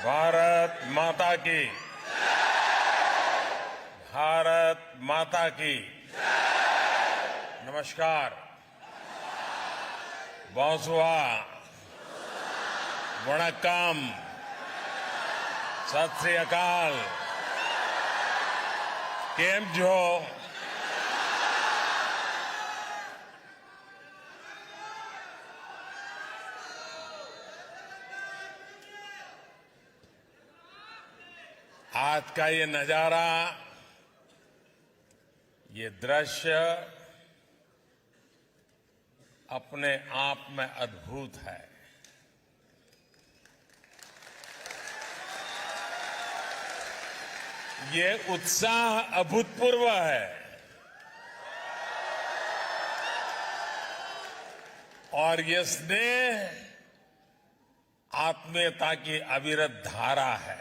भारत माता की, भारत माता की। नमस्कार, बोंसुआ, वणक्कम, सत श्री अकाल, केम जो। आज का ये नजारा, ये दृश्य अपने आप में अद्भुत है। ये उत्साह अभूतपूर्व है और ये स्नेह आत्मीयता की अविरत धारा है।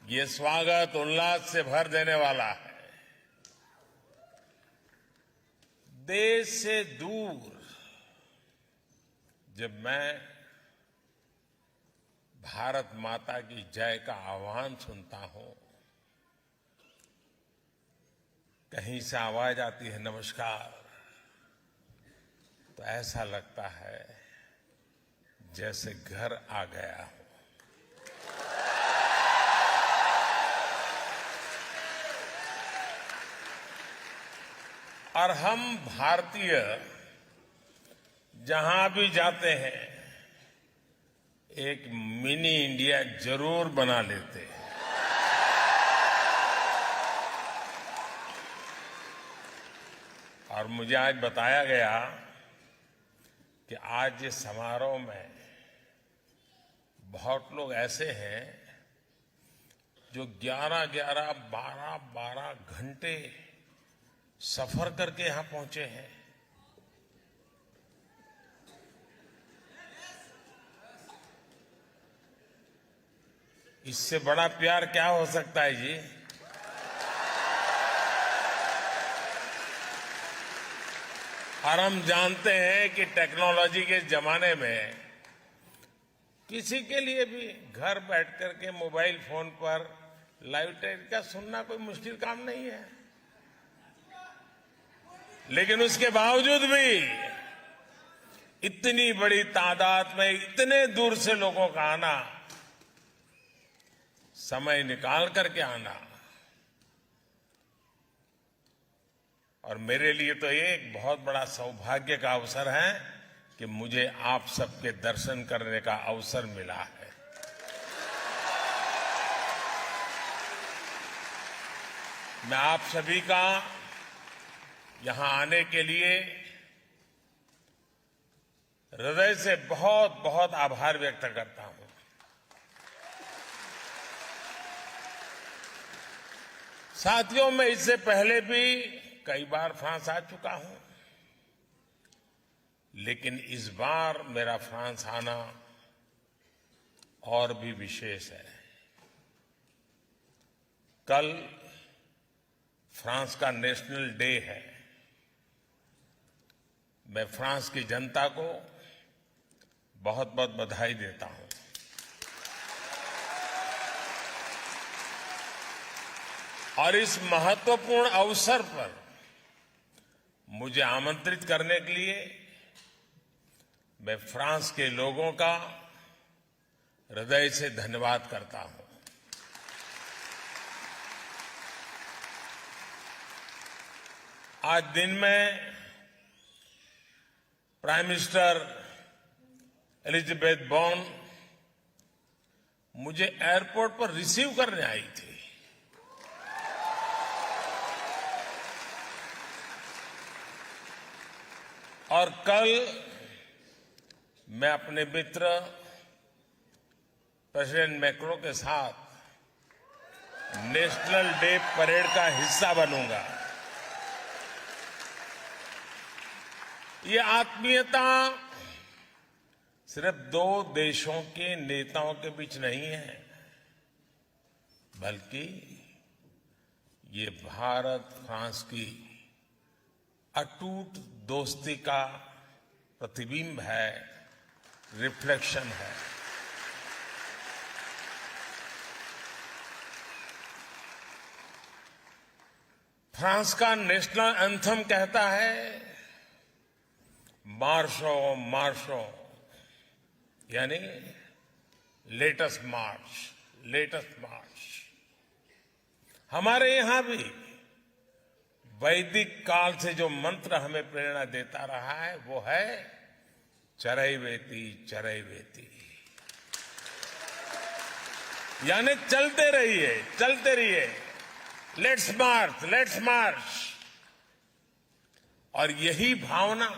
ये स्वागत उल्लास से भर देने वाला है। देश से दूर जब मैं भारत माता की जय का आह्वान सुनता हूं, कहीं से आवाज आती है नमस्कार, तो ऐसा लगता है जैसे घर आ गया हूं। और हम भारतीय जहां भी जाते हैं एक मिनी इंडिया जरूर बना लेते हैं। और मुझे आज बताया गया कि आज इस समारोह में बहुत लोग ऐसे हैं जो 11-11, 12-12 घंटे सफर करके यहां पहुंचे हैं। इससे बड़ा प्यार क्या हो सकता है जी? और हम जानते हैं कि टेक्नोलॉजी के जमाने में किसी के लिए भी घर बैठ करके मोबाइल फोन पर लाइव टेलीकास्ट सुनना कोई मुश्किल काम नहीं है। लेकिन उसके बावजूद भी इतनी बड़ी तादाद में इतने दूर से लोगों का आना, समय निकाल करके आना, और मेरे लिए तो ये एक बहुत बड़ा सौभाग्य का अवसर है कि मुझे आप सबके दर्शन करने का अवसर मिला है। मैं आप सभी का यहां आने के लिए हृदय से बहुत बहुत आभार व्यक्त करता हूं। साथियों, मैं इससे पहले भी कई बार फ्रांस आ चुका हूं, लेकिन इस बार मेरा फ्रांस आना और भी विशेष है। कल फ्रांस का नेशनल डे है। मैं फ्रांस की जनता को बहुत बहुत बधाई देता हूं। और इस महत्वपूर्ण अवसर पर मुझे आमंत्रित करने के लिए मैं फ्रांस के लोगों का हृदय से धन्यवाद करता हूं। आज दिन में प्राइम मिनिस्टर एलिजाबेथ बोर्न मुझे एयरपोर्ट पर रिसीव करने आई थी। और कल मैं अपने मित्र प्रेसिडेंट मैक्रो के साथ नेशनल डे परेड का हिस्सा बनूंगा। ये आत्मीयता सिर्फ दो देशों के नेताओं के बीच नहीं है, बल्कि ये भारत फ्रांस की अटूट दोस्ती का प्रतिबिंब है, रिफ्लेक्शन है। फ्रांस का नेशनल एंथम कहता है, मार्शो मार्शो, यानी लेटेस्ट मार्च, लेटेस्ट मार्च। हमारे यहां भी वैदिक काल से जो मंत्र हमें प्रेरणा देता रहा है वो है चरैवेति चरैवेति, यानी चलते रहिए, चलते रहिए, लेट्स मार्च, लेट्स मार्च। और यही भावना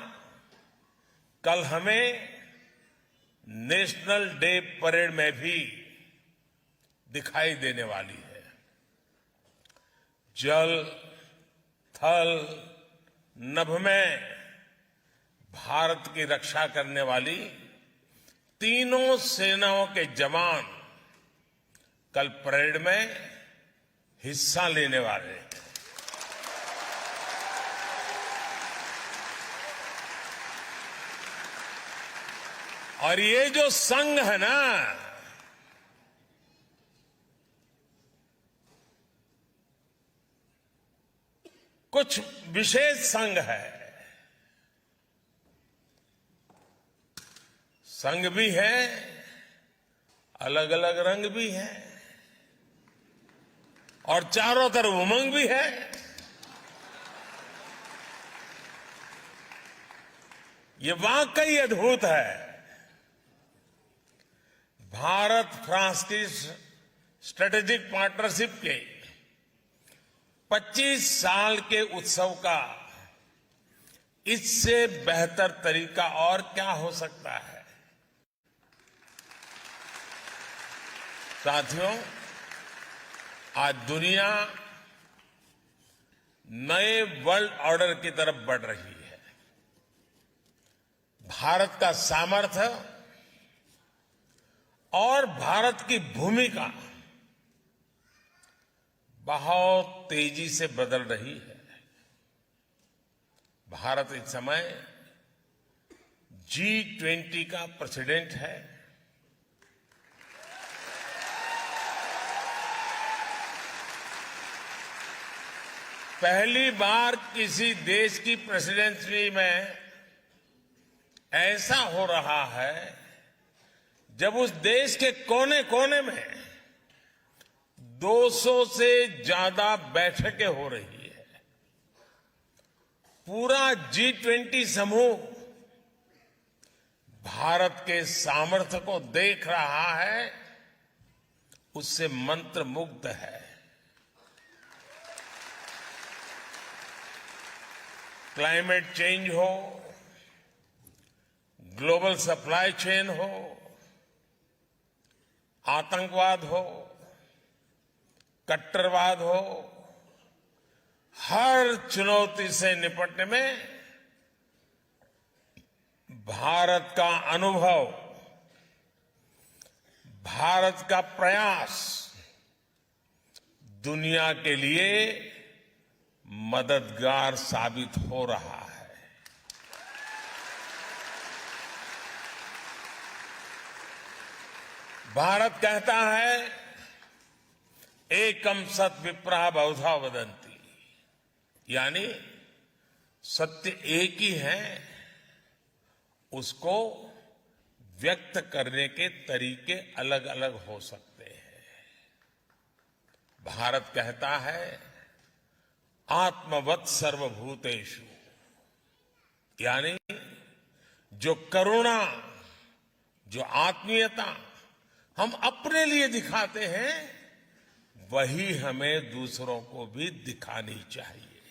कल हमें नेशनल डे परेड में भी दिखाई देने वाली है। जल, थल, नभ में भारत की रक्षा करने वाली तीनों सेनाओं के जवान कल परेड में हिस्सा लेने वाले हैं। और ये जो संघ है ना, कुछ विशेष संघ है। संघ भी है, अलग अलग रंग भी है, और चारों तरफ उमंग भी है। ये वाकई अद्भुत है। भारत फ्रांस की स्ट्रेटेजिक पार्टनरशिप के 25 साल के उत्सव का इससे बेहतर तरीका और क्या हो सकता है। साथियों, आज दुनिया नए वर्ल्ड ऑर्डर की तरफ बढ़ रही है। भारत का सामर्थ्य और भारत की भूमिका बहुत तेजी से बदल रही है। भारत इस समय G20 का प्रेसिडेंट है। पहली बार किसी देश की प्रेसिडेंसी में ऐसा हो रहा है जब उस देश के कोने कोने में 200 से ज्यादा बैठकें हो रही है। पूरा G20 समूह भारत के सामर्थ्य को देख रहा है, उससे मंत्रमुग्ध है। क्लाइमेट चेंज हो, ग्लोबल सप्लाई चेन हो, आतंकवाद हो, कट्टरवाद हो, हर चुनौती से निपटने में भारत का अनुभव, भारत का प्रयास दुनिया के लिए मददगार साबित हो रहा है। भारत कहता है, एकम सत विप्रः बहुधा वदन्ति, यानी सत्य एक ही है, उसको व्यक्त करने के तरीके अलग अलग हो सकते हैं। भारत कहता है, आत्मवत् सर्वभूतेषु, यानी जो करुणा, जो आत्मीयता हम अपने लिए दिखाते हैं, वही हमें दूसरों को भी दिखानी चाहिए।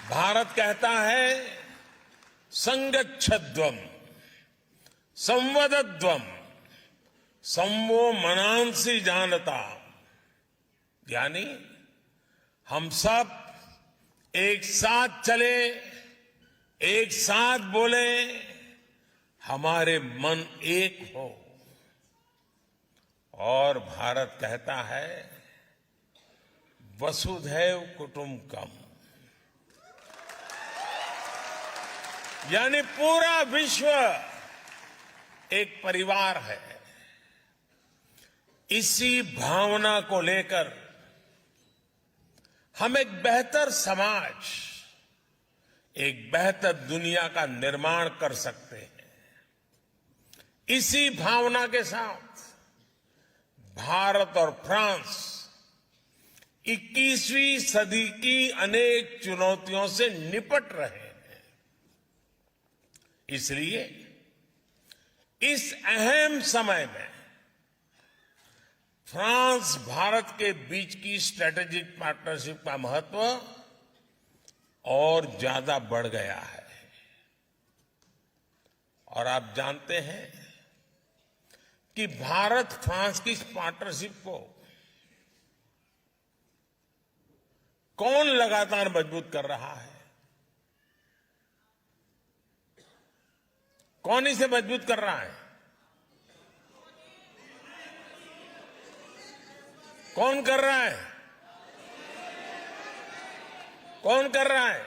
भारत कहता है, संगच्छध्वम् संवदध्वम् संवो मनांसि जानता, यानी हम सब एक साथ चले, एक साथ बोले, हमारे मन एक हो। और भारत कहता है, वसुधैव कुटुंबकम, यानी पूरा विश्व एक परिवार है। इसी भावना को लेकर हम एक बेहतर समाज, एक बेहतर दुनिया का निर्माण कर सकते हैं। इसी भावना के साथ भारत और फ्रांस 21वीं सदी की अनेक चुनौतियों से निपट रहे हैं। इसलिए इस अहम समय में फ्रांस भारत के बीच की स्ट्रेटेजिक पार्टनरशिप का महत्व और ज्यादा बढ़ गया है। और आप जानते हैं कि भारत फ्रांस की इस पार्टनरशिप को कौन लगातार मजबूत कर रहा है? कौन इसे मजबूत कर रहा है? कौन कर रहा है? कौन कर रहा है?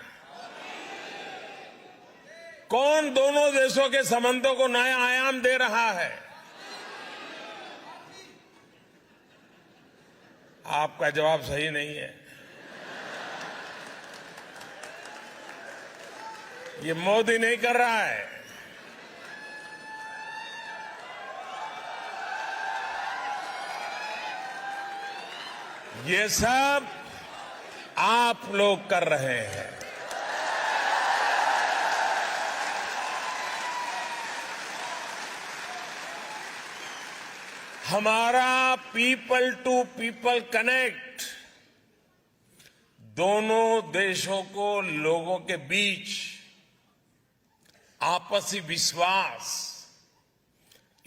कौन दोनों देशों के संबंधों को नया आयाम दे रहा है? आपका जवाब सही नहीं है। ये मोदी नहीं कर रहा है। ये सब आप लोग कर रहे हैं। हमारा पीपल टू पीपल कनेक्ट दोनों देशों को लोगों के बीच आपसी विश्वास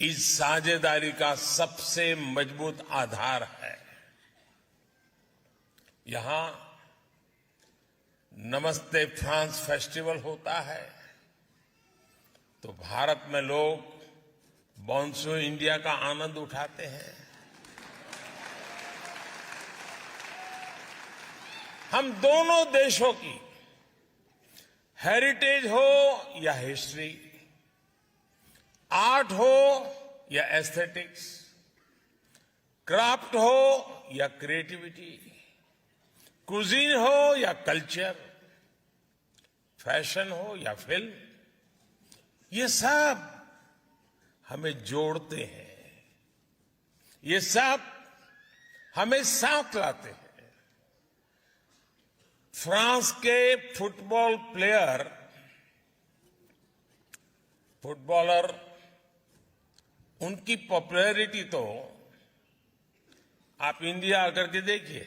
इस साझेदारी का सबसे मजबूत आधार है। यहां नमस्ते फ्रांस फेस्टिवल होता है तो भारत में लोग बॉन्सो इंडिया का आनंद उठाते हैं। हम दोनों देशों की हेरिटेज हो या हिस्ट्री, आर्ट हो या एस्थेटिक्स, क्राफ्ट हो या क्रिएटिविटी, कुजीन हो या कल्चर, फैशन हो या फिल्म, ये सब हमें जोड़ते हैं। ये सब हमें साथ लाते हैं। फ्रांस के फुटबॉलर उनकी पॉपुलैरिटी तो आप इंडिया आकर के देखिए।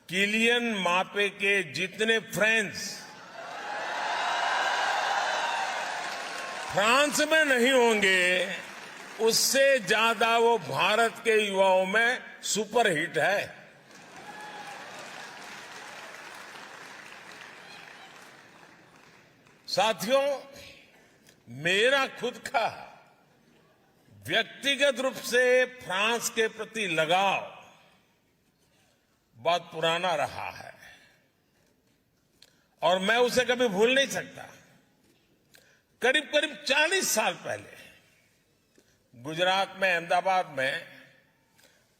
किलियन मापे के जितने फ्रेंड्स फ्रांस में नहीं होंगे, उससे ज्यादा वो भारत के युवाओं में सुपरहिट है। साथियों, मेरा खुद का व्यक्तिगत रूप से फ्रांस के प्रति लगाव बहुत पुराना रहा है और मैं उसे कभी भूल नहीं सकता। करीब करीब 40 साल पहले गुजरात में, अहमदाबाद में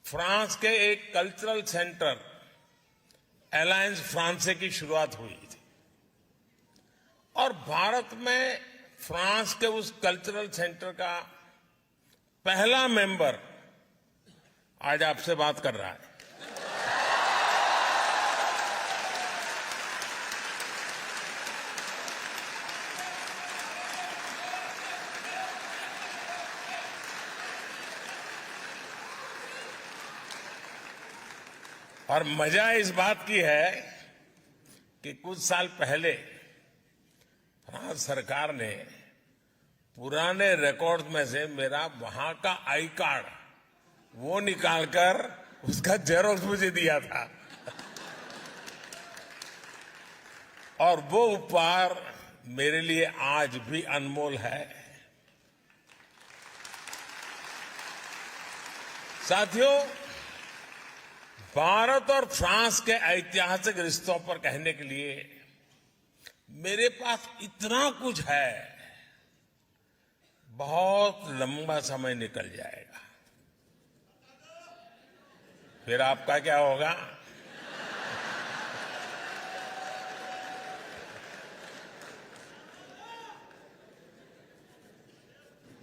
फ्रांस के एक कल्चरल सेंटर अलायंस फ्रांसे की शुरुआत हुई थी और भारत में फ्रांस के उस कल्चरल सेंटर का पहला मेंबर आज आपसे बात कर रहा है। और मजा इस बात की है कि कुछ साल पहले फ्रांस सरकार ने पुराने रिकॉर्ड में से मेरा वहां का आई कार्ड वो निकालकर उसका जेरोक्स मुझे दिया था और वो उपहार मेरे लिए आज भी अनमोल है। साथियों, भारत और फ्रांस के ऐतिहासिक रिश्तों पर कहने के लिए मेरे पास इतना कुछ है, बहुत लंबा समय निकल जाएगा। फिर आपका क्या होगा?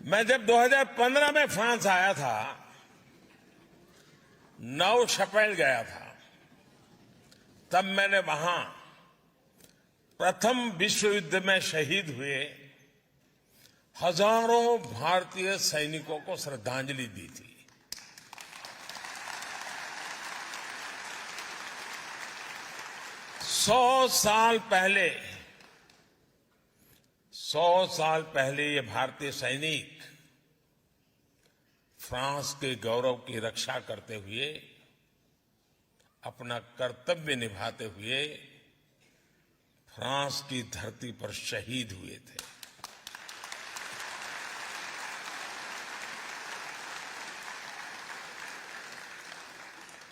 मैं जब 2015 में फ्रांस आया था, 9 शपेल गया था, तब मैंने वहां प्रथम विश्व युद्ध में शहीद हुए हजारों भारतीय सैनिकों को श्रद्धांजलि दी थी। सौ साल पहले ये भारतीय सैनिक फ्रांस के गौरव की रक्षा करते हुए, अपना कर्तव्य निभाते हुए फ्रांस की धरती पर शहीद हुए थे।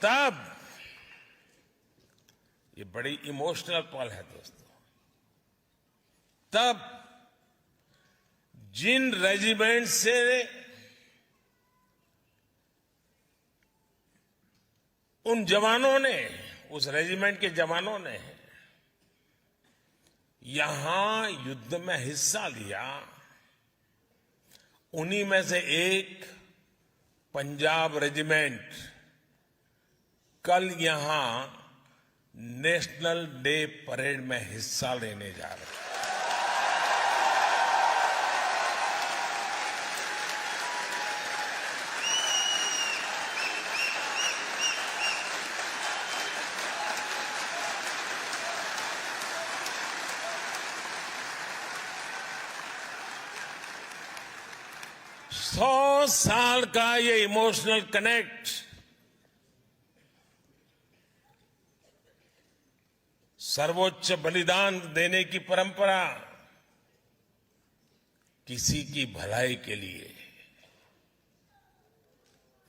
तब ये बड़ी इमोशनल पल है दोस्तों। तब जिन रेजिमेंट से उन जवानों ने, उस रेजिमेंट के जवानों ने यहां युद्ध में हिस्सा लिया, उन्हीं में से एक पंजाब रेजिमेंट कल यहां नेशनल डे परेड में हिस्सा लेने जा रहे हैं। सौ साल का ये इमोशनल कनेक्ट सर्वोच्च बलिदान देने की परंपरा किसी की भलाई के लिए,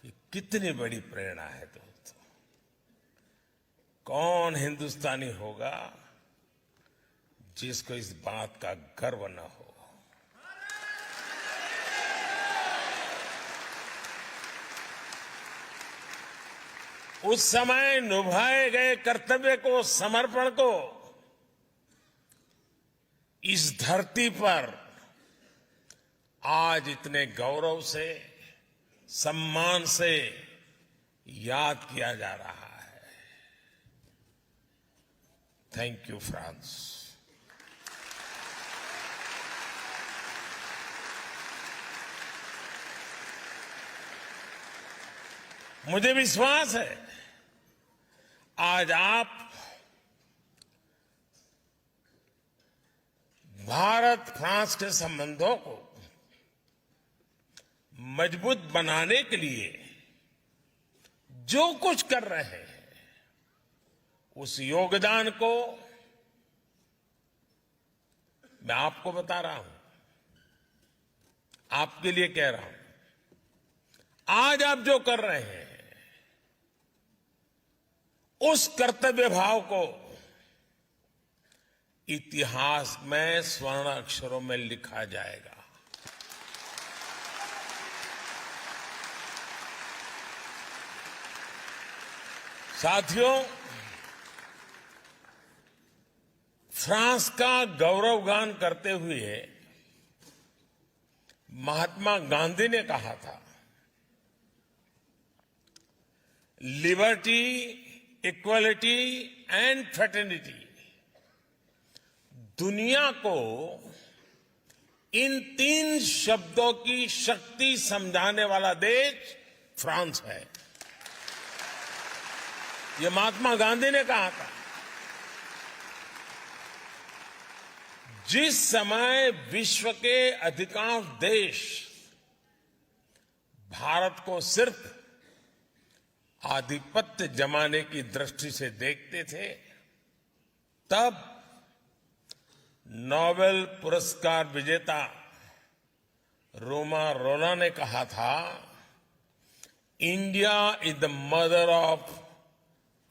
ये कितनी बड़ी प्रेरणा है दोस्तों। कौन हिंदुस्तानी होगा जिसको इस बात का गर्व न हो। उस समय निभाए गए कर्तव्य को, समर्पण को इस धरती पर आज इतने गौरव से, सम्मान से याद किया जा रहा है। Thank you France. मुझे विश्वास है आज आप भारत फ्रांस के संबंधों को मजबूत बनाने के लिए जो कुछ कर रहे हैं, उस योगदान को मैं आपको बता रहा हूं, आपके लिए कह रहा हूं। आज आप जो कर रहे हैं उस कर्तव्य भाव को इतिहास में स्वर्ण अक्षरों में लिखा जाएगा। साथियों, फ्रांस का गौरवगान करते हुए महात्मा गांधी ने कहा था, लिबर्टी, इक्वालिटी एंड फ्रेटर्निटी। दुनिया को इन 3 शब्दों की शक्ति समझाने वाला देश फ्रांस है। यह महात्मा गांधी ने कहा था। जिस समय विश्व के अधिकांश देश भारत को सिर्फ आधिपत्य जमाने की दृष्टि से देखते थे, तब नोबेल पुरस्कार विजेता रोमा रोला ने कहा था, India is the mother of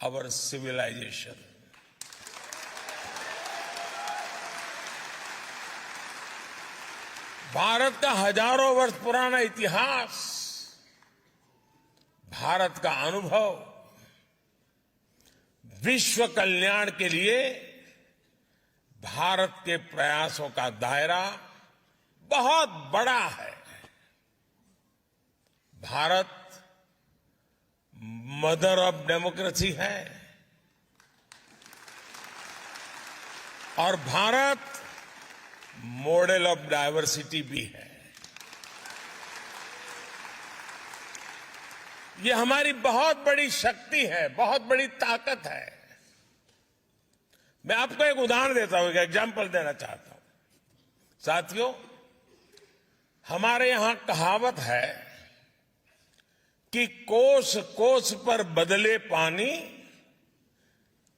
our civilization. Bharat का हजारों वर्ष पुराना इतिहास, भारत का अनुभव विश्व कल्याण के लिए भारत के प्रयासों का दायरा बहुत बड़ा है। भारत मदर ऑफ डेमोक्रेसी है और भारत मॉडल ऑफ डायवर्सिटी भी है। ये हमारी बहुत बड़ी शक्ति है, बहुत बड़ी ताकत है। मैं आपको एक उदाहरण देता हूं, एक एग्जाम्पल देना चाहता हूं। साथियों, हमारे यहां कहावत है कि कोस कोस पर बदले पानी,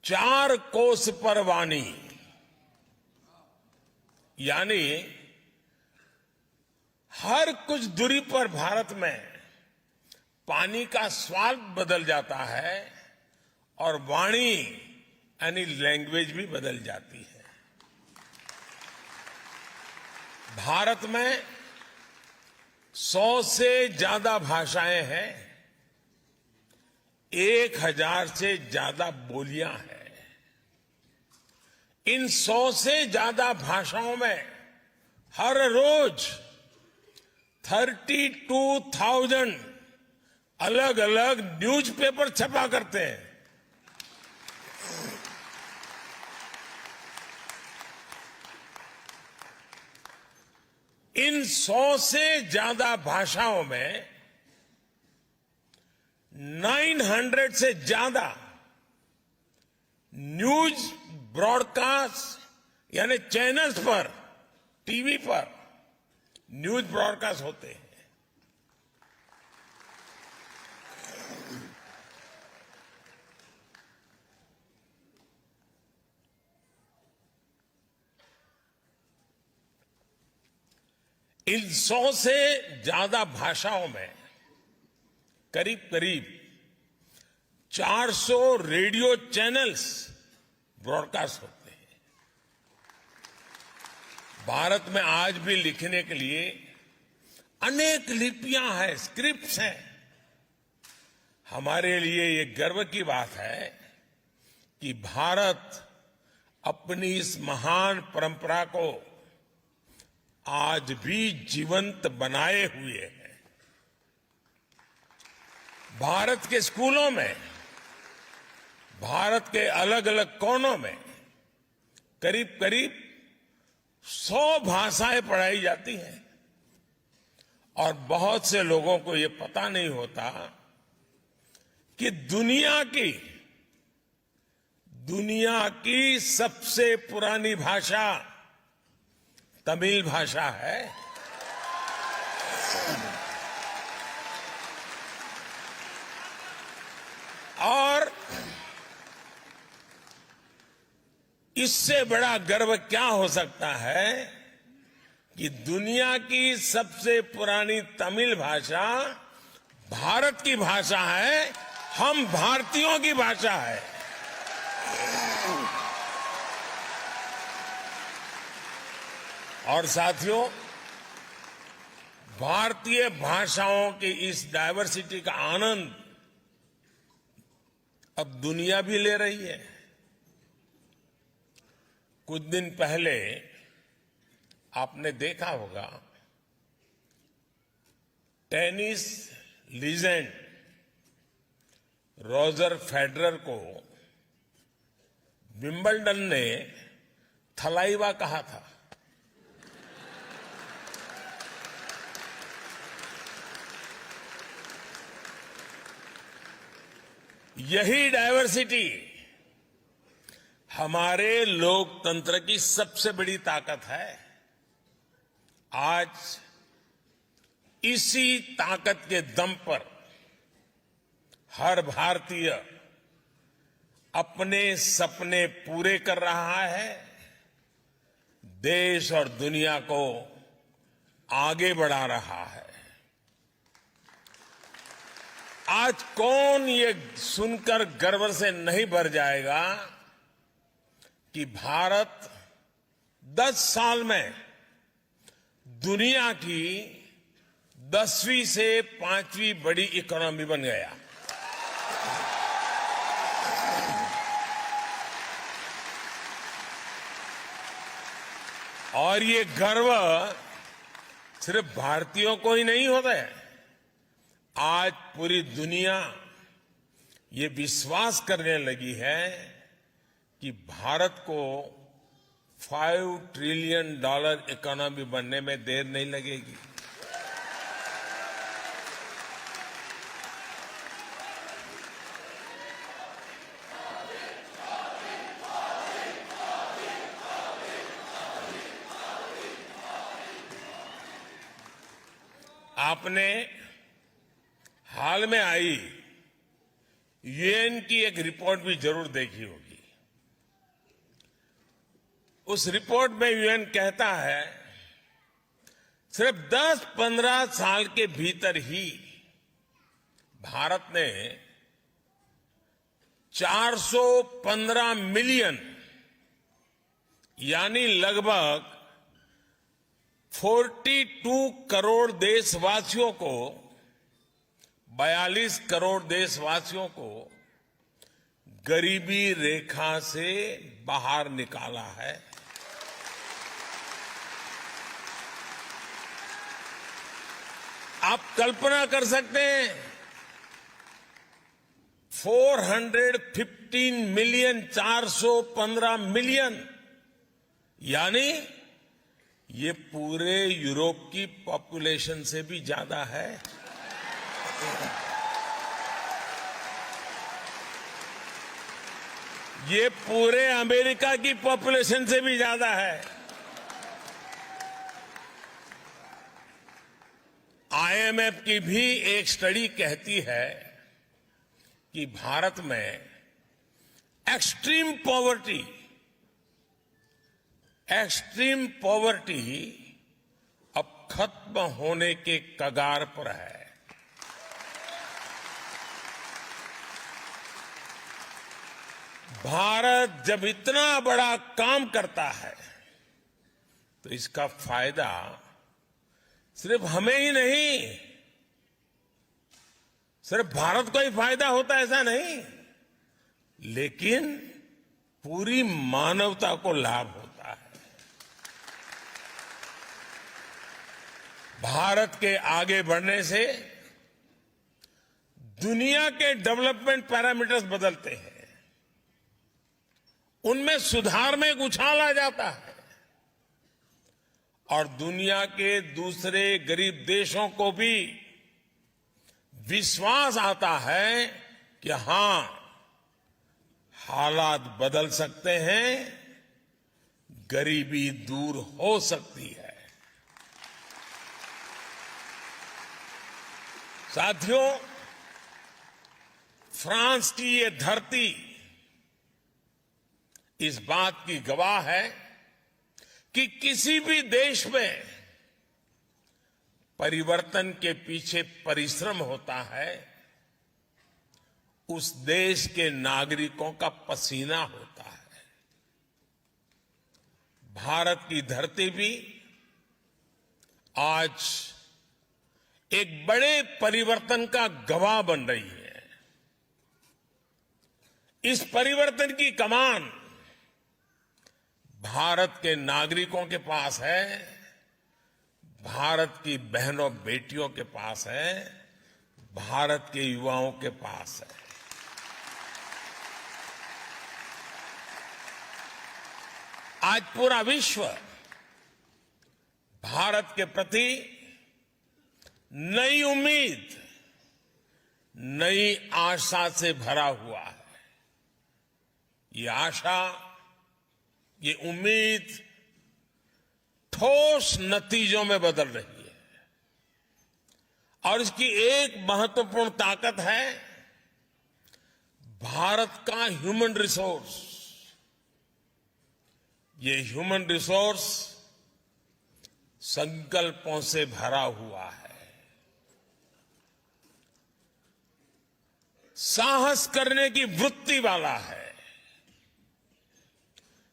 4 कोस पर वाणी। यानी हर कुछ दूरी पर भारत में पानी का स्वाद बदल जाता है और वाणी यानी लैंग्वेज भी बदल जाती है। भारत में 100 से ज्यादा भाषाएं हैं, 1000 से ज्यादा बोलियां हैं। इन 100 से ज्यादा भाषाओं में हर रोज 32,000 अलग अलग न्यूज़पेपर छपा करते हैं। इन 100 से ज्यादा भाषाओं में 900 से ज्यादा न्यूज ब्रॉडकास्ट यानी चैनल्स पर, टीवी पर न्यूज ब्रॉडकास्ट होते हैं। इन 100 से ज्यादा भाषाओं में करीब करीब 400 रेडियो चैनल्स ब्रॉडकास्ट होते हैं। भारत में आज भी लिखने के लिए अनेक लिपियां हैं, स्क्रिप्ट्स हैं। हमारे लिए ये गर्व की बात है कि भारत अपनी इस महान परंपरा को आज भी जीवंत बनाए हुए है। भारत के स्कूलों में, भारत के अलग अलग कोनों में करीब करीब 100 भाषाएं पढ़ाई जाती हैं और बहुत से लोगों को ये पता नहीं होता कि दुनिया की सबसे पुरानी भाषा तमिल भाषा है। और इससे बड़ा गर्व क्या हो सकता है कि दुनिया की सबसे पुरानी तमिल भाषा भारत की भाषा है, हम भारतीयों की भाषा है। और साथियों, भारतीय भाषाओं की इस डायवर्सिटी का आनंद अब दुनिया भी ले रही है। कुछ दिन पहले आपने देखा होगा, टेनिस लीजेंड रॉजर फेडरर को विंबलडन ने थलाइवा कहा था। यही डायवर्सिटी हमारे लोकतंत्र की सबसे बड़ी ताकत है। आज इसी ताकत के दम पर हर भारतीय अपने सपने पूरे कर रहा है, देश और दुनिया को आगे बढ़ा रहा है। आज कौन ये सुनकर गर्व से नहीं भर जाएगा कि भारत 10 साल में दुनिया की 10वीं से 5वीं बड़ी इकोनॉमी बन गया। और ये गर्व सिर्फ भारतीयों को ही नहीं होता है। आज पूरी दुनिया ये विश्वास करने लगी है कि भारत को $5 ट्रिलियन इकोनॉमी बनने में देर नहीं लगेगी। आपने हाल में आई यूएन की एक रिपोर्ट भी जरूर देखी होगी। उस रिपोर्ट में यूएन कहता है सिर्फ 10-15 साल के भीतर ही भारत ने 415 मिलियन यानी लगभग 42 करोड़ देशवासियों को 42 करोड़ देशवासियों को गरीबी रेखा से बाहर निकाला है। आप कल्पना कर सकते हैं 415 मिलियन 415 मिलियन यानी ये पूरे यूरोप की पॉपुलेशन से भी ज्यादा है। ये पूरे अमेरिका की पॉपुलेशन से भी ज्यादा है। आईएमएफ की भी एक स्टडी कहती है कि भारत में एक्सट्रीम पॉवर्टी अब खत्म होने के कगार पर है। भारत जब इतना बड़ा काम करता है तो इसका फायदा सिर्फ हमें ही नहीं, सिर्फ भारत को ही फायदा होता है ऐसा नहीं, लेकिन पूरी मानवता को लाभ होता है। भारत के आगे बढ़ने से दुनिया के डेवलपमेंट पैरामीटर्स बदलते हैं, उनमें सुधार में एक उछाल आ जाता है और दुनिया के दूसरे गरीब देशों को भी विश्वास आता है कि हां, हालात बदल सकते हैं, गरीबी दूर हो सकती है। साथियों, फ्रांस की ये धरती इस बात की गवाह है कि किसी भी देश में परिवर्तन के पीछे परिश्रम होता है, उस देश के नागरिकों का पसीना होता है। भारत की धरती भी आज एक बड़े परिवर्तन का गवाह बन रही है। इस परिवर्तन की कमान भारत के नागरिकों के पास है, भारत की बहनों बेटियों के पास है, भारत के युवाओं के पास है। आज पूरा विश्व भारत के प्रति नई उम्मीद, नई आशा से भरा हुआ है। ये आशा, ये उम्मीद ठोस नतीजों में बदल रही है और इसकी एक महत्वपूर्ण ताकत है भारत का ह्यूमन रिसोर्स। ये ह्यूमन रिसोर्स संकल्पों से भरा हुआ है। साहस करने की वृत्ति वाला है।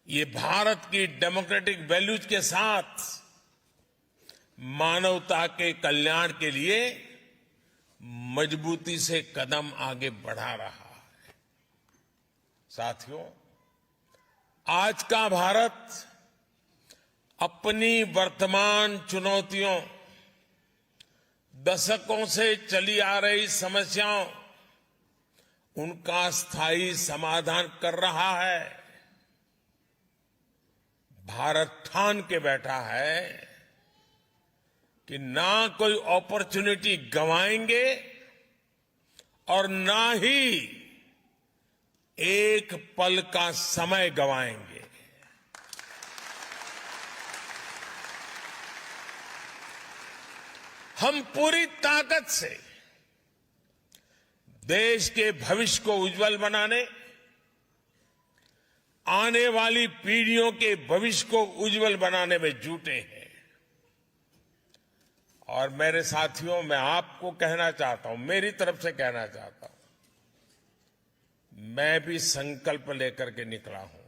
ये भारत की डेमोक्रेटिक वैल्यूज के साथ मानवता के कल्याण के लिए मजबूती से कदम आगे बढ़ा रहा है। साथियों, आज का भारत अपनी वर्तमान चुनौतियों, दशकों से चली आ रही समस्याओं, उनका स्थायी समाधान कर रहा है। भारत ठान के बैठा है कि ना कोई अपॉर्चुनिटी गंवाएंगे और ना ही एक पल का समय गंवाएंगे। हम पूरी ताकत से देश के भविष्य को उज्जवल बनाने, आने वाली पीढ़ियों के भविष्य को उज्जवल बनाने में जुटे हैं। और मेरे साथियों, मैं आपको कहना चाहता हूं, मेरी तरफ से कहना चाहता हूं, मैं भी संकल्प लेकर के निकला हूं।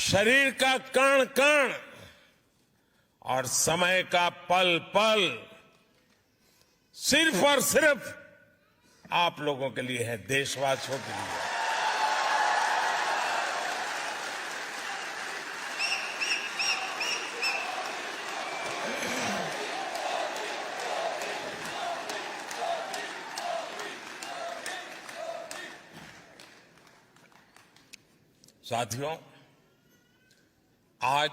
शरीर का कण कण और समय का पल पल सिर्फ और सिर्फ आप लोगों के लिए है, देशवासियों के लिए। साथियों, आज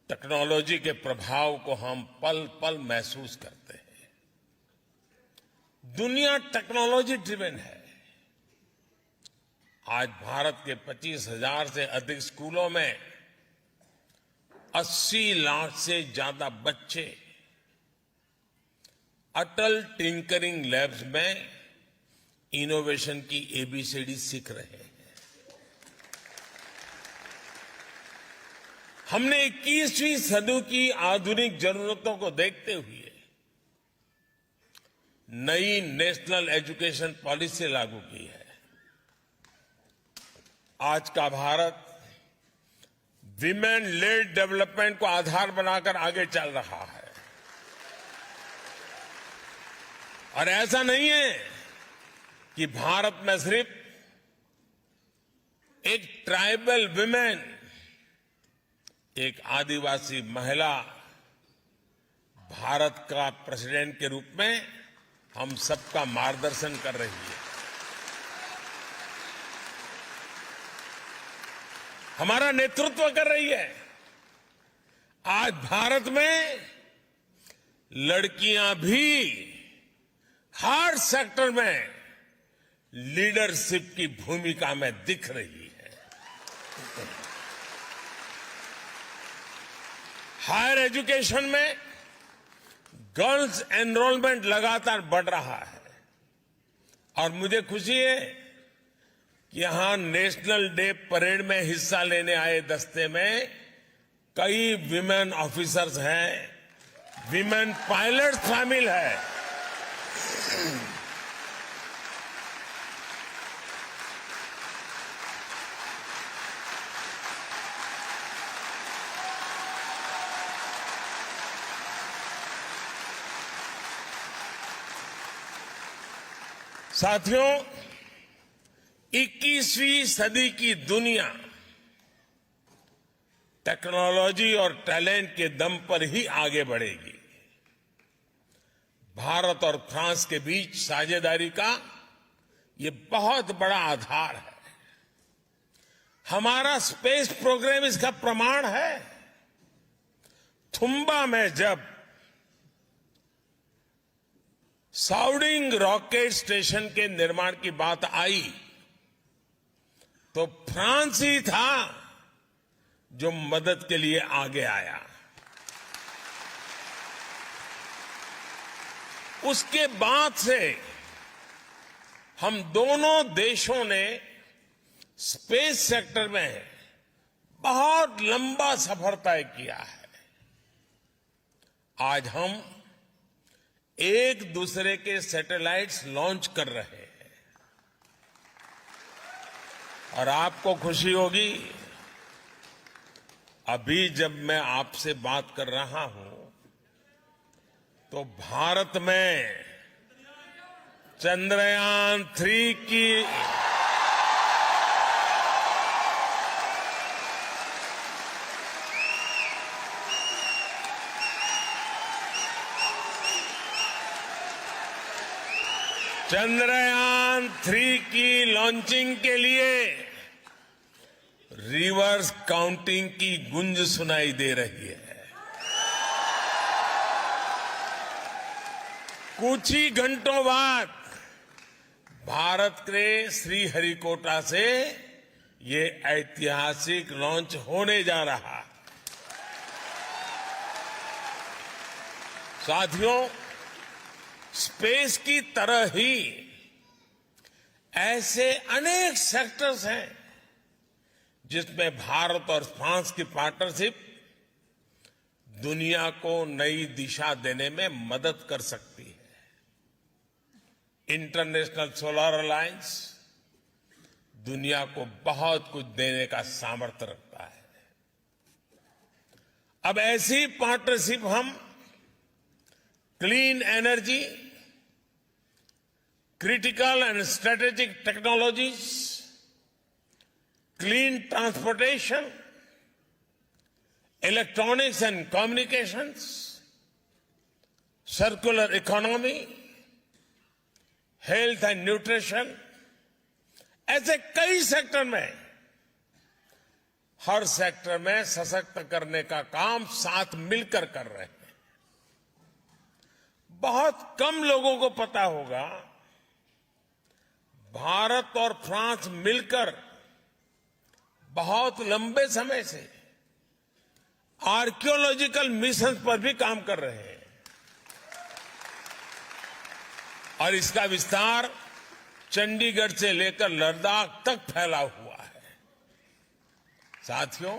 टेक्नोलॉजी के प्रभाव को हम पल पल महसूस करते हैं। दुनिया टेक्नोलॉजी ड्रिवन है। आज भारत के 25,000 से अधिक स्कूलों में 80 लाख से ज्यादा बच्चे अटल टिंकरिंग लैब्स में इनोवेशन की एबीसीडी सीख रहे हैं। हमने 21वीं सदी की आधुनिक जरूरतों को देखते हुए नई नेशनल एजुकेशन पॉलिसी लागू की है। आज का भारत विमेन लेड डेवलपमेंट को आधार बनाकर आगे चल रहा है। और ऐसा नहीं है कि भारत में सिर्फ एक ट्राइबल विमेन, एक आदिवासी महिला भारत का प्रेसिडेंट के रूप में हम सबका मार्गदर्शन कर रही है। हमारा नेतृत्व कर रही है। आज भारत में लड़कियां भी हर सेक्टर में लीडरशिप की भूमिका में दिख रही है। हायर एजुकेशन में गर्ल्स एनरोलमेंट लगातार बढ़ रहा है और मुझे खुशी है कि यहां नेशनल डे परेड में हिस्सा लेने आए दस्ते में कई विमेन ऑफिसर्स हैं, विमेन पायलट शामिल है। साथियों, 21वीं सदी की दुनिया टेक्नोलॉजी और टैलेंट के दम पर ही आगे बढ़ेगी। भारत और फ्रांस के बीच साझेदारी का ये बहुत बड़ा आधार है। हमारा स्पेस प्रोग्राम इसका प्रमाण है। थुम्बा में जब साउडिंग रॉकेट स्टेशन के निर्माण की बात आई तो फ्रांस ही था जो मदद के लिए आगे आया। उसके बाद से हम दोनों देशों ने स्पेस सेक्टर में बहुत लंबा सफर तय किया है। आज हम एक दूसरे के सैटेलाइट्स लॉन्च कर रहे हैं और आपको खुशी होगी, अभी जब मैं आपसे बात कर रहा हूं तो भारत में चंद्रयान-3 की लॉन्चिंग के लिए रिवर्स काउंटिंग की गूंज सुनाई दे रही है। कुछ ही घंटों बाद भारत के श्रीहरिकोटा से ये ऐतिहासिक लॉन्च होने जा रहा है। साथियों, स्पेस की तरह ही ऐसे अनेक सेक्टर्स हैं जिसमें भारत और फ्रांस की पार्टनरशिप दुनिया को नई दिशा देने में मदद कर सकती है। इंटरनेशनल सोलर अलायंस दुनिया को बहुत कुछ देने का सामर्थ्य रखता है। अब ऐसी पार्टनरशिप हम clean energy, critical and strategic technologies, clean transportation, electronics and communications, circular economy, health and nutrition, ऐसे कई सेक्टर में, हर सेक्टर में सशक्त करने का काम साथ मिलकर कर रहे हैं। बहुत कम लोगों को पता होगा, भारत और फ्रांस मिलकर बहुत लंबे समय से आर्कियोलॉजिकल मिशन पर भी काम कर रहे हैं और इसका विस्तार चंडीगढ़ से लेकर लद्दाख तक फैला हुआ है। साथियों,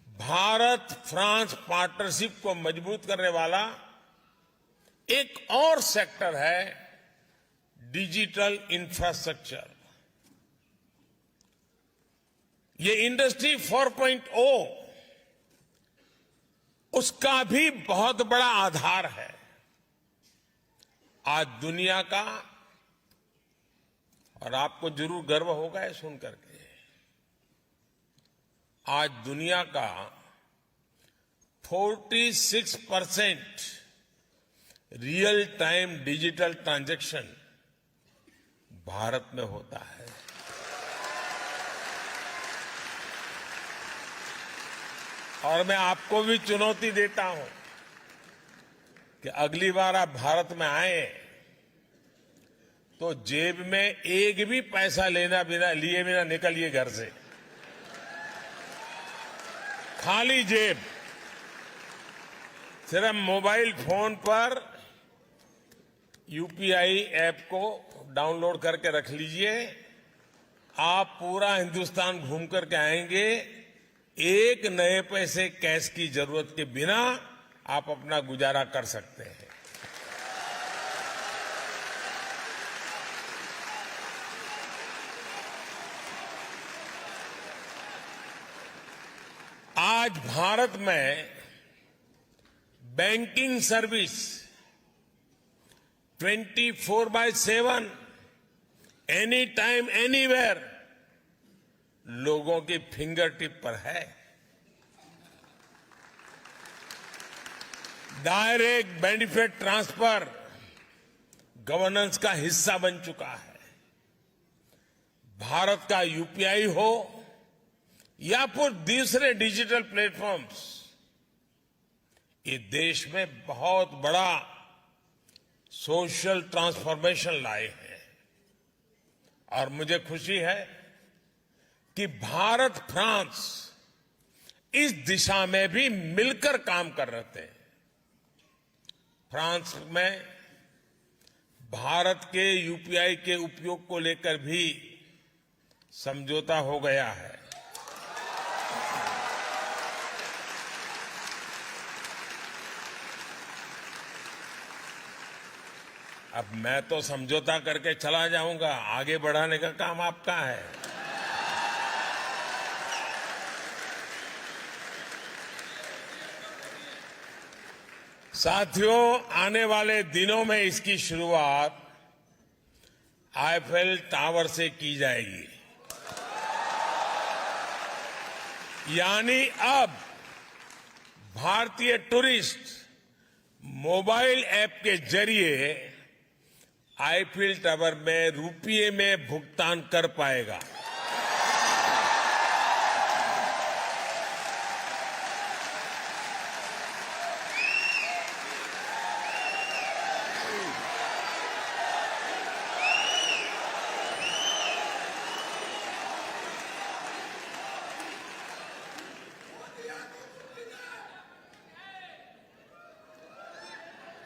भारत फ्रांस पार्टनरशिप को मजबूत करने वाला एक और सेक्टर है डिजिटल इंफ्रास्ट्रक्चर। ये इंडस्ट्री 4.0 उसका भी बहुत बड़ा आधार है। आज दुनिया का, और आपको जरूर गर्व होगा ये सुनकर के, आज दुनिया का 46% real time digital transaction Bharat में होता है। और मैं आपको भी चुनौती देता हूं कि अगली बार आप भारत में आए तो जेब में एक भी पैसा लिए बिना निकलिए घर से। खाली जेब, सिर्फ मोबाइल फोन पर यूपीआई ऐप को डाउनलोड करके रख लीजिए। आप पूरा हिंदुस्तान घूम करके आएंगे, एक नए पैसे कैश की जरूरत के बिना आप अपना गुजारा कर सकते हैं। आज भारत में banking service 24/7 any time anywhere लोगों की फिंगर टिप पर है। डायरेक्ट बेनिफिट ट्रांसफर गवर्नेंस का हिस्सा बन चुका है। भारत का यूपीआई हो या फिर दूसरे डिजिटल प्लेटफॉर्म्स, ये देश में बहुत बड़ा सोशल ट्रांसफॉर्मेशन लाए हैं। और मुझे खुशी है कि भारत फ्रांस इस दिशा में भी मिलकर काम कर रहे थे। फ्रांस में भारत के यूपीआई के उपयोग को लेकर भी समझौता हो गया है। अब मैं तो समझौता करके चला जाऊंगा, आगे बढ़ाने का काम आपका है। साथियों, आने वाले दिनों में इसकी शुरुआत आईफेल टावर से की जाएगी। यानी अब भारतीय टूरिस्ट मोबाइल ऐप के जरिए आईफेल टावर में रुपये में भुगतान कर पाएगा।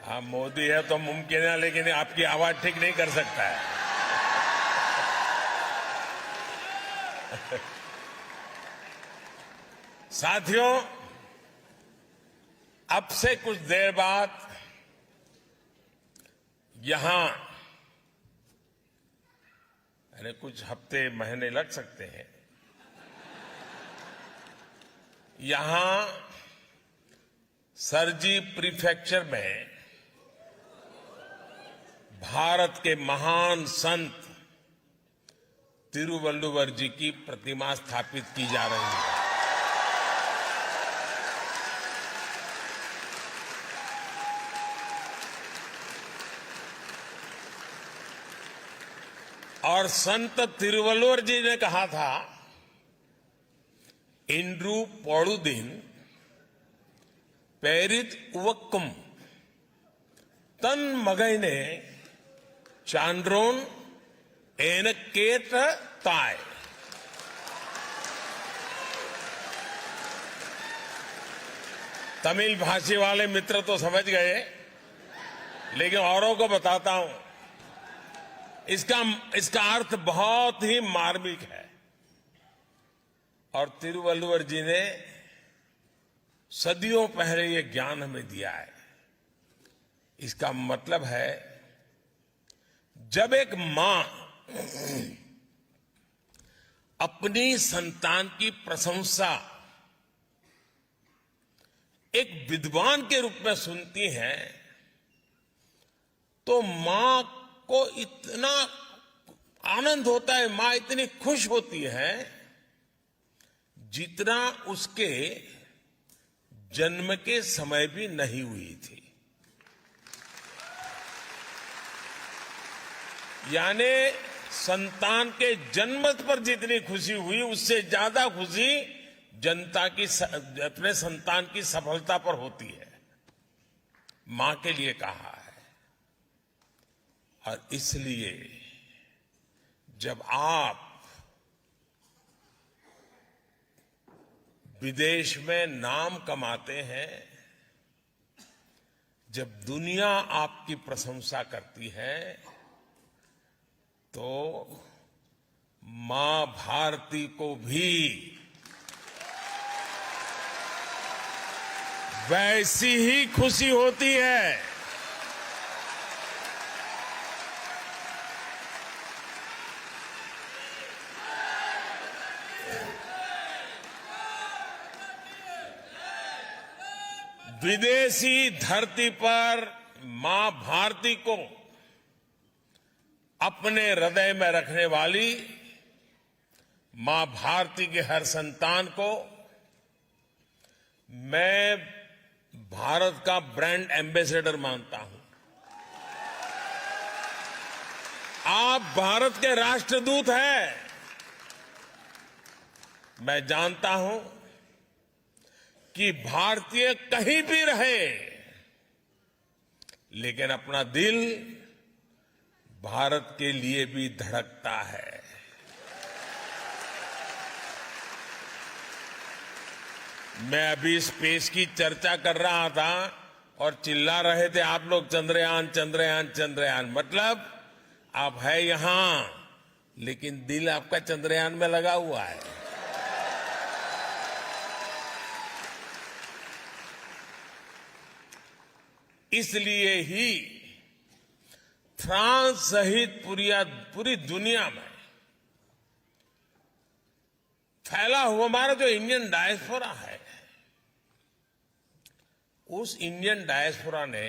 हाँ, मोदी है तो मुमकिन है, लेकिन आपकी आवाज ठीक नहीं कर सकता है। साथियों, अब से कुछ देर बाद यहां, यानी कुछ हफ्ते महीने लग सकते हैं, यहां सरजी प्रीफेक्चर में भारत के महान संत तिरुवल्लुवर जी की प्रतिमा स्थापित की जा रही है। और संत तिरुवल्लुवर जी ने कहा था, इंद्रू पौड़ुदिन पेरित उवक्कुम तन मगैने चांद्रोन एनकेट ताय। तमिल भाषी वाले मित्र तो समझ गए, लेकिन औरों को बताता हूं। इसका अर्थ बहुत ही मार्मिक है और तिरुवल्लुवर जी ने सदियों पहले ये ज्ञान हमें दिया है। इसका मतलब है, जब एक मां अपनी संतान की प्रशंसा एक विद्वान के रूप में सुनती है, तो मां को इतना आनंद होता है, मां इतनी खुश होती है, जितना उसके जन्म के समय भी नहीं हुई थी। यानी संतान के जन्म पर जितनी खुशी हुई, उससे ज्यादा खुशी जनता की, अपने संतान की सफलता पर होती है। मां के लिए कहा है। और इसलिए जब आप विदेश में नाम कमाते हैं, जब दुनिया आपकी प्रशंसा करती है, तो मां भारती को भी वैसी ही खुशी होती है। विदेशी धरती पर मां भारती को अपने हृदय में रखने वाली मां भारती के हर संतान को मैं भारत का ब्रांड एम्बेसडर मानता हूं। आप भारत के राष्ट्रदूत हैं। मैं जानता हूं कि भारतीय कहीं भी रहे, लेकिन अपना दिल भारत के लिए भी धड़कता है। मैं अभी स्पेस की चर्चा कर रहा था और चिल्ला रहे थे आप लोग, चंद्रयान चंद्रयान चंद्रयान। मतलब आप है यहां, लेकिन दिल आपका चंद्रयान में लगा हुआ है। इसलिए ही फ्रांस सहित पूरी दुनिया में फैला हुआ हमारा जो इंडियन डायस्पोरा है, उस इंडियन डायस्पोरा ने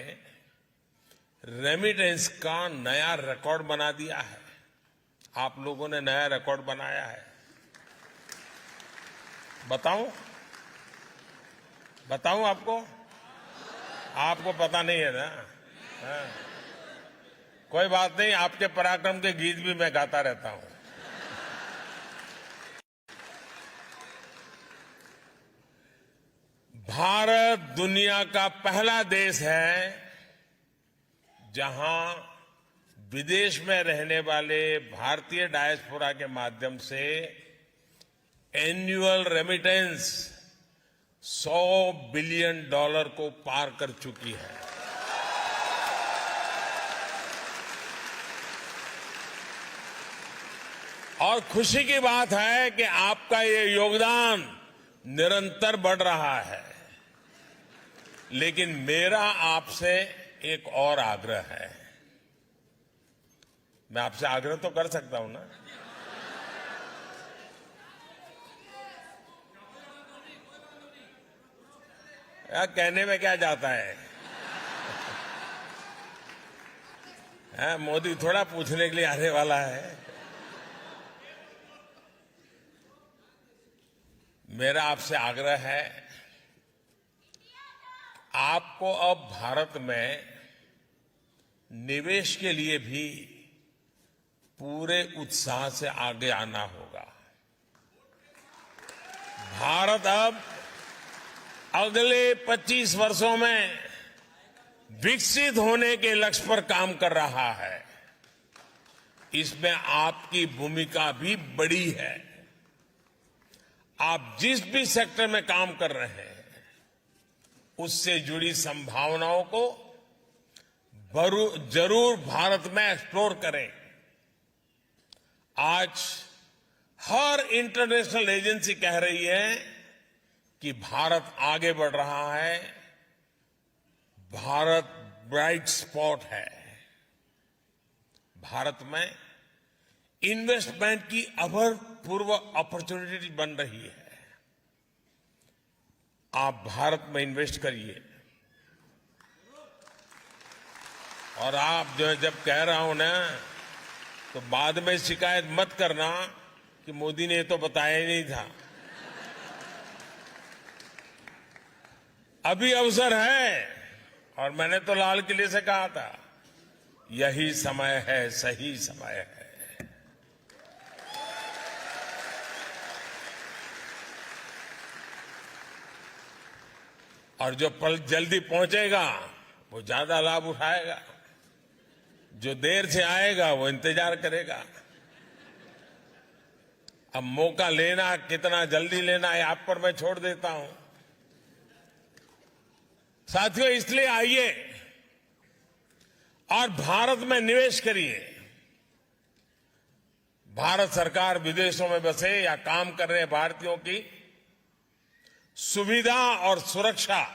रेमिटेंस का नया रिकॉर्ड बना दिया है। आप लोगों ने नया रिकॉर्ड बनाया है। बताऊं आपको? आपको पता नहीं है ना? हाँ। कोई बात नहीं, आपके पराक्रम के गीत भी मैं गाता रहता हूं। भारत दुनिया का पहला देश है जहां विदेश में रहने वाले भारतीय डायस्पोरा के माध्यम से एनुअल रेमिटेंस $100 बिलियन को पार कर चुकी है। और खुशी की बात है कि आपका ये योगदान निरंतर बढ़ रहा है। लेकिन मेरा आपसे एक और आग्रह है। मैं आपसे आग्रह तो कर सकता हूं ना? या कहने में क्या जाता है? मोदी थोड़ा पूछने के लिए आने वाला है। मेरा आपसे आग्रह है, आपको अब भारत में निवेश के लिए भी पूरे उत्साह से आगे आना होगा। भारत अब अगले 25 वर्षों में विकसित होने के लक्ष्य पर काम कर रहा है। इसमें आपकी भूमिका भी बड़ी है। आप जिस भी सेक्टर में काम कर रहे हैं, उससे जुड़ी संभावनाओं को जरूर भारत में एक्सप्लोर करें। आज हर इंटरनेशनल एजेंसी कह रही है कि भारत आगे बढ़ रहा है, भारत ब्राइट स्पॉट है। भारत में इन्वेस्टमेंट की अभूतपूर्व अपॉर्चुनिटी बन रही है। आप भारत में इन्वेस्ट करिए। और आप जब कह रहा हूं ना, तो बाद में शिकायत मत करना कि मोदी ने तो बताया ही नहीं था। अभी अवसर है, और मैंने तो लाल किले से कहा था, यही समय है, सही समय है। और जो पल जल्दी पहुंचेगा वो ज्यादा लाभ उठाएगा, जो देर से आएगा वो इंतजार करेगा। अब मौका लेना, कितना जल्दी लेना है, आप पर मैं छोड़ देता हूं। साथियों, इसलिए आइए और भारत में निवेश करिए। भारत सरकार विदेशों में बसे या काम कर रहे भारतीयों की सुविधा और सुरक्षा,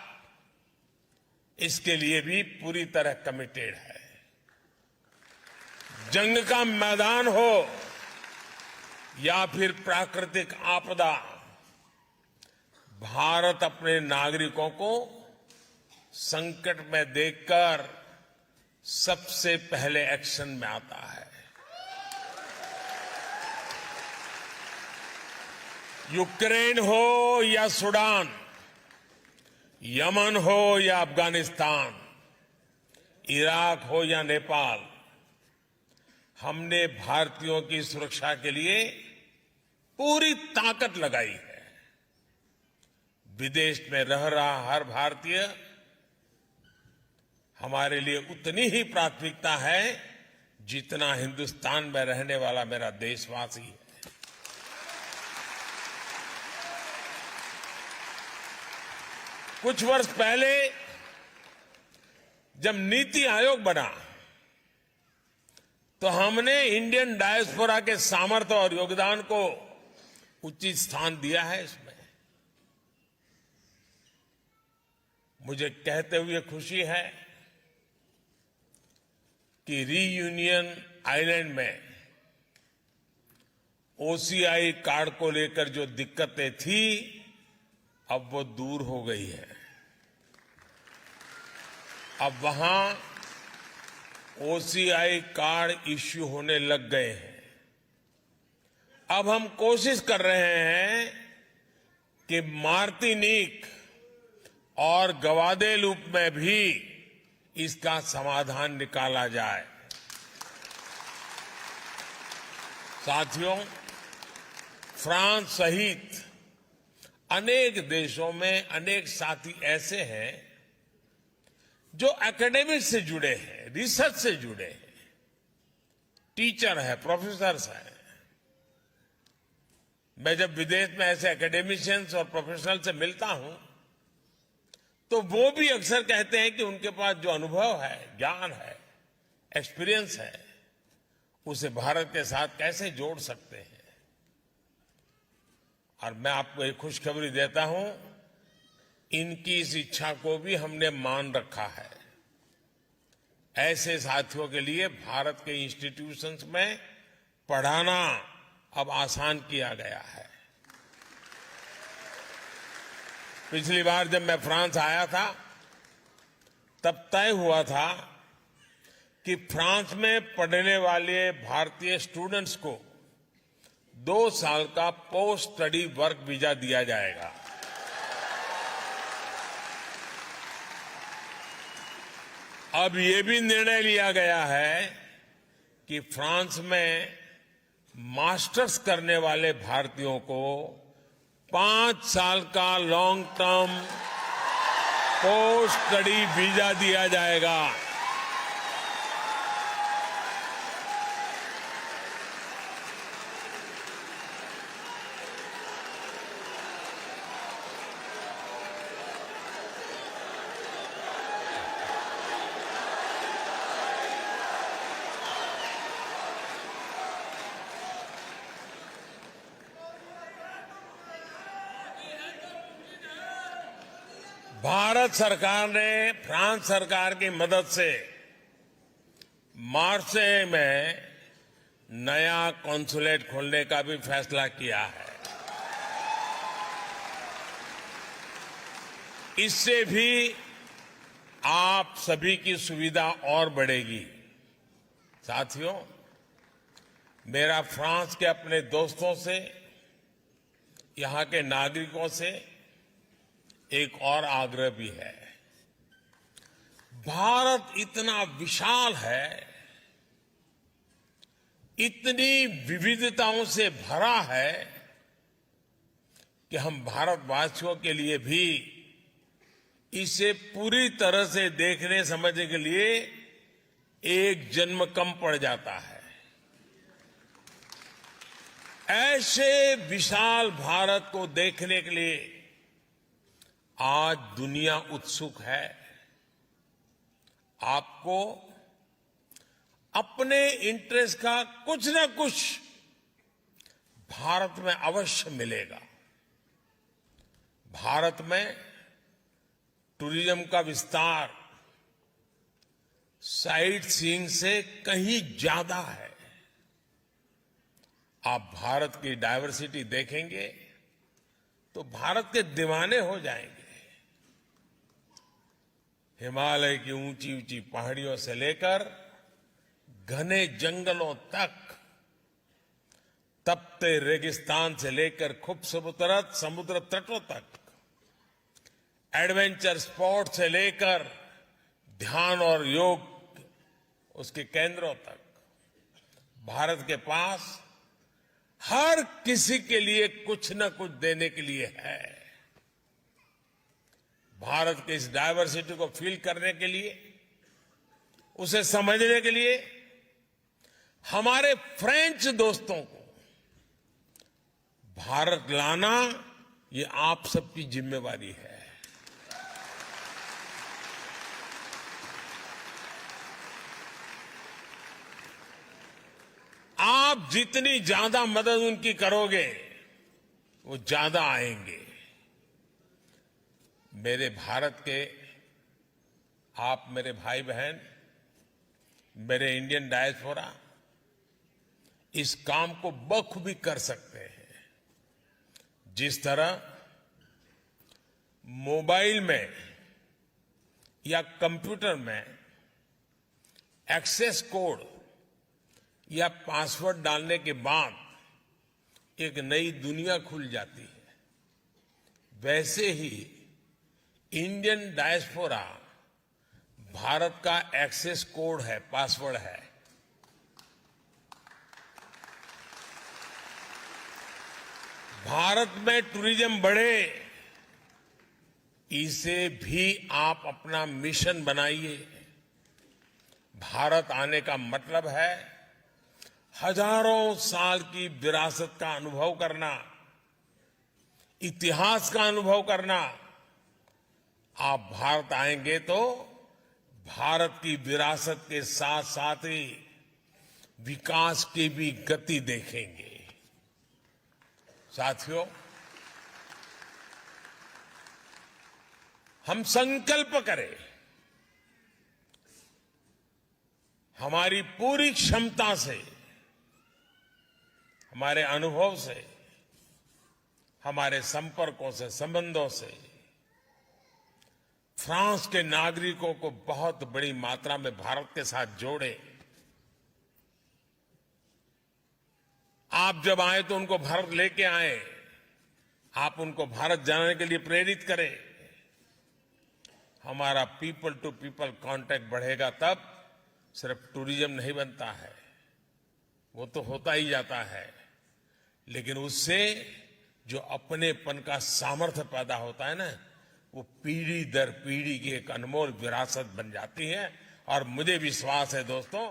इसके लिए भी पूरी तरह कमिटेड है। जंग का मैदान हो या फिर प्राकृतिक आपदा, भारत अपने नागरिकों को संकट में देखकर सबसे पहले एक्शन में आता है। यूक्रेन हो या सूडान, यमन हो या अफगानिस्तान, इराक हो या नेपाल, हमने भारतीयों की सुरक्षा के लिए पूरी ताकत लगाई है। विदेश में रह रहा हर भारतीय हमारे लिए उतनी ही प्राथमिकता है जितना हिंदुस्तान में रहने वाला मेरा देशवासी है। कुछ वर्ष पहले जब नीति आयोग बना, तो हमने इंडियन डायस्पोरा के सामर्थ्य और योगदान को उचित स्थान दिया है। इसमें मुझे कहते हुए खुशी है कि रीयूनियन आइलैंड में ओसीआई कार्ड को लेकर जो दिक्कतें थी अब वो दूर हो गई है। अब वहां ओसीआई कार्ड इश्यू होने लग गए हैं। अब हम कोशिश कर रहे हैं कि मार्टिनिक और ग्वादेलूप में भी इसका समाधान निकाला जाए। साथियों, फ्रांस सहित अनेक देशों में अनेक साथी ऐसे हैं जो एकेडमिक से जुड़े हैं, रिसर्च से जुड़े हैं, टीचर है, प्रोफेसर्स हैं। मैं जब विदेश में ऐसे एकेडमिशियंस और प्रोफेशनल से मिलता हूं तो वो भी अक्सर कहते हैं कि उनके पास जो अनुभव है, ज्ञान है, एक्सपीरियंस है, उसे भारत के साथ कैसे जोड़ सकते हैं। और मैं आपको एक खुशखबरी देता हूं, इनकी इस इच्छा को भी हमने मान रखा है। ऐसे साथियों के लिए भारत के इंस्टीट्यूशंस में पढ़ाना अब आसान किया गया है। पिछली बार जब मैं फ्रांस आया था तब तय हुआ था कि फ्रांस में पढ़ने वाले भारतीय स्टूडेंट्स को 2 साल का पोस्ट स्टडी वर्क वीजा दिया जाएगा। अब ये भी निर्णय लिया गया है कि फ्रांस में मास्टर्स करने वाले भारतीयों को 5 साल का long term post study visa दिया जाएगा। भारत सरकार ने फ्रांस सरकार की मदद से मार्से में नया कॉन्सुलेट खोलने का भी फैसला किया है। इससे भी आप सभी की सुविधा और बढ़ेगी। साथियों, मेरा फ्रांस के अपने दोस्तों से, यहां के नागरिकों से एक और आग्रह भी है। भारत इतना विशाल है, इतनी विविधताओं से भरा है कि हम भारतवासियों के लिए भी इसे पूरी तरह से देखने समझने के लिए एक जन्म कम पड़ जाता है। ऐसे विशाल भारत को देखने के लिए आज दुनिया उत्सुक है। आपको अपने इंटरेस्ट का कुछ न कुछ भारत में अवश्य मिलेगा। भारत में टूरिज्म का विस्तार साइट सीइंग से कहीं ज्यादा है। आप भारत की डायवर्सिटी देखेंगे तो भारत के दीवाने हो जाएंगे। हिमालय की ऊंची ऊंची पहाड़ियों से लेकर घने जंगलों तक, तपते रेगिस्तान से लेकर खूबसूरत समुद्र तटों तक, एडवेंचर स्पोर्ट से लेकर ध्यान और योग उसके केंद्रों तक, भारत के पास हर किसी के लिए कुछ न कुछ देने के लिए है। भारत के इस डायवर्सिटी को फील करने के लिए, उसे समझने के लिए हमारे फ्रेंच दोस्तों को भारत लाना ये आप सबकी जिम्मेवारी है। आप जितनी ज्यादा मदद उनकी करोगे वो ज्यादा आएंगे। मेरे भारत के आप मेरे भाई बहन, मेरे इंडियन डायस्पोरा इस काम को बखूबी कर सकते हैं। जिस तरह मोबाइल में या कंप्यूटर में एक्सेस कोड या पासवर्ड डालने के बाद एक नई दुनिया खुल जाती है, वैसे ही इंडियन डायस्पोरा भारत का एक्सेस कोड है, पासवर्ड है। भारत में टूरिज्म बढ़े, इसे भी आप अपना मिशन बनाइए। भारत आने का मतलब है हजारों साल की विरासत का अनुभव करना, इतिहास का अनुभव करना। आप भारत आएंगे तो भारत की विरासत के साथ साथ ही विकास की भी गति देखेंगे। साथियों, हम संकल्प करें, हमारी पूरी क्षमता से, हमारे अनुभव से, हमारे संपर्कों से, संबंधों से फ्रांस के नागरिकों को बहुत बड़ी मात्रा में भारत के साथ जोड़े। आप जब आए तो उनको भारत लेके आए, आप उनको भारत जाने के लिए प्रेरित करें। हमारा पीपल टू पीपल कांटेक्ट बढ़ेगा तब सिर्फ टूरिज्म नहीं बनता है, वो तो होता ही जाता है, लेकिन उससे जो अपनेपन का सामर्थ्य पैदा होता है ना, वो पीढ़ी दर पीढ़ी की एक अनमोल विरासत बन जाती है। और मुझे विश्वास है दोस्तों,